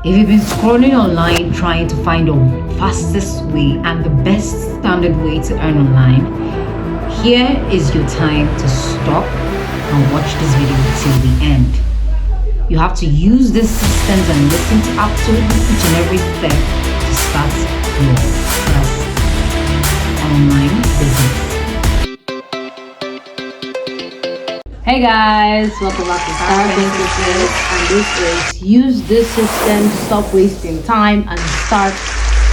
If you've been scrolling online trying to find the fastest way and the best standard way to earn online, here is your time to stop and watch this video till the end. You have to use these systems and listen to absolutely each and every step to start your first online business. Hey guys, welcome back to Star Businesses, and this is use this system to stop wasting time and start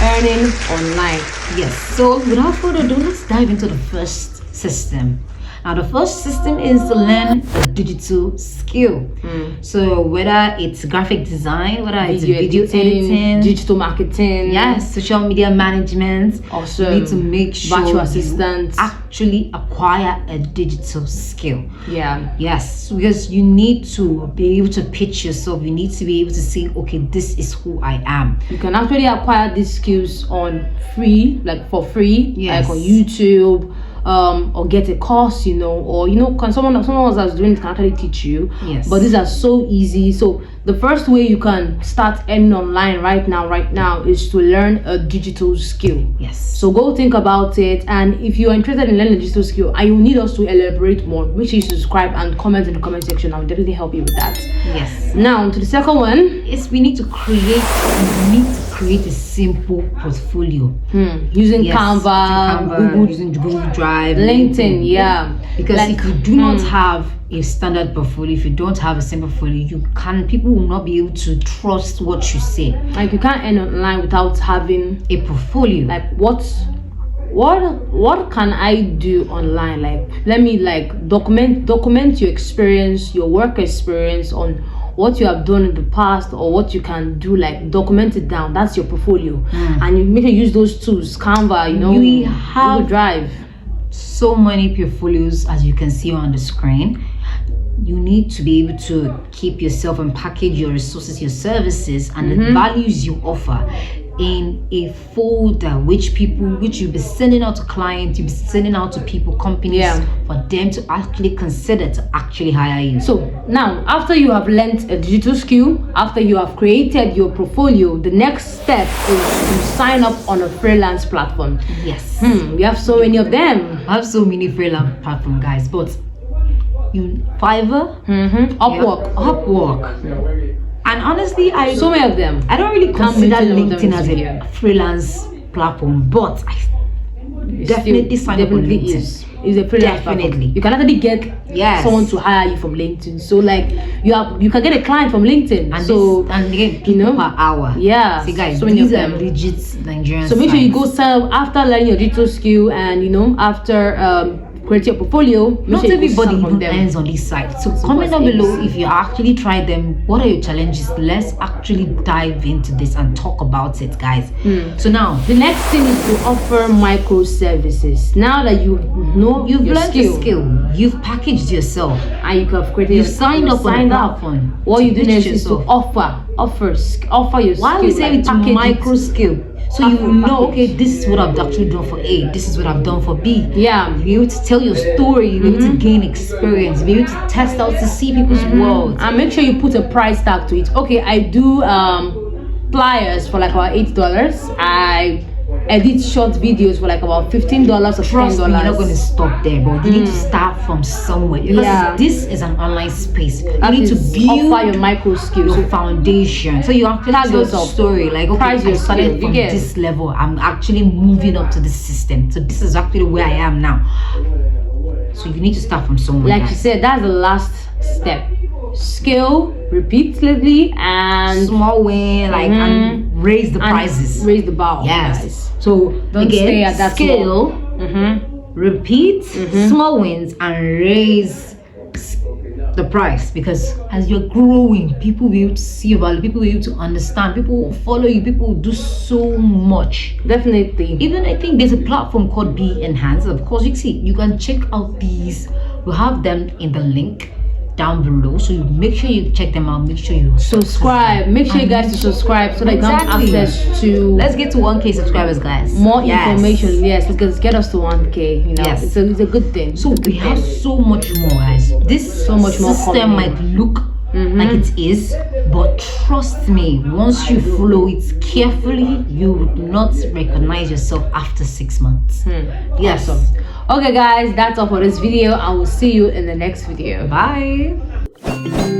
earning online. Yes, so without further ado, let's dive into the first system. Now, the first system is to learn a digital skill. So whether it's graphic design, whether it's video editing, digital marketing, yes, social media management, also you need to make sure virtual you assistants actually acquire a digital skill. Yeah. Yes, because you need to be able to pitch yourself. You need to be able to say, okay, this is who I am. You can actually acquire these skills on free, like for free, Yes. like on YouTube. Or get a course, or can someone else that's doing it can actually teach you. Yes. But these are so easy. So the first way you can start earning online right now is to learn a digital skill. Yes. So go think about it, and if you are interested in learning a digital skill and you need us to elaborate more, make sure you subscribe and comment in the comment section. I'll definitely help you with that. Yes. Now to the second one. Is we need to create a simple portfolio. Using Yes, Canva, using Google Drive, LinkedIn, yeah. Because Like, if you do not have a standard portfolio, if you don't have a simple portfolio, people will not be able to trust what you say. like you can't earn online without having A portfolio. like what can I do online? Like let me document your experience, your work experience on what you have done in the past or what you can do. Like document it down. That's your portfolio. And you make sure you use those tools, Canva, We have Google Drive. so many portfolios, as you can see on the screen. You need to be able to keep yourself and package your resources, your services, and the values you offer in a folder which you'll be sending out to clients, you'll be sending out to people, companies, for them to actually consider to actually hire you. So now, after you have learned a digital skill, after you have created your portfolio, the next step is to sign up on a freelance platform. Yes. We have so many of them. I have so many freelance platform, guys, but Fiverr, Upwork, and honestly, So many of them. I don't really Can't consider mention all of them LinkedIn as here. a freelance platform, but I definitely sign up on LinkedIn. Is a freelance platform. Definitely. You can actually get someone to hire you from LinkedIn. So like you can get a client from LinkedIn. And they get people per hour. Yeah. See, guys, so many of these are them. legit Nigerian. So make sure you sites. go sign up after learning your digital skill, and after creating your portfolio. Not sure you go everybody sign up even on them. earns on this site. So comment down below if you actually tried them. What are your challenges? Let's actually dive into this and talk about it, guys. So now The next thing is to offer microservices. Now that you know you've your learned the skill, you've packaged yourself, and you have created, you've signed up on the platform. What to you do pitch next is to yourself. offer your skill. Why we say it's package micro skill? So you Package. know, okay, this is what I've actually done for A, this is what I've done for B. Yeah. You'll be able to tell your story, you'll be able to gain experience, be able to test out to see people's world. And make sure you put a price tag to it. Okay, I do pliers for like about $8. I edit short videos for like about $15 or Trust me, $10. you're not going to stop there, but you need to start from somewhere, because this is an online space. You need to build offer your micro skills. your foundation. So you actually Tag tell your yourself. story, like, okay, Price I your started skill. You from get. this level, I'm actually moving up to this system, so this is actually where I am now. So you need to start from somewhere. Like you said, that's the last step. Scale repeatedly and small win, like, and raise the prices, raise the bar. yes Guys. So Don't again, stay at that scale, repeat, small wins, and raise the price, because as you're growing, people will be able to see your value, people will be able to understand, people will follow you, people will do so much. Definitely. Even I think there's a platform called Be Enhanced. Of course, you can check out these. We'll have them in the link down below, so you make sure you check them out. Make sure you subscribe. Make sure you guys to subscribe so that you have access to. Let's get to 1K subscribers, guys. More information. Yes, because get us to 1K. Yes. it's a good thing. So we have so much more, guys. This so much more system might look like it is, but trust me, once you follow it carefully, you would not recognize yourself after 6 months. Yes. Awesome. Okay guys, that's all for this video. I will see you in the next video. Bye.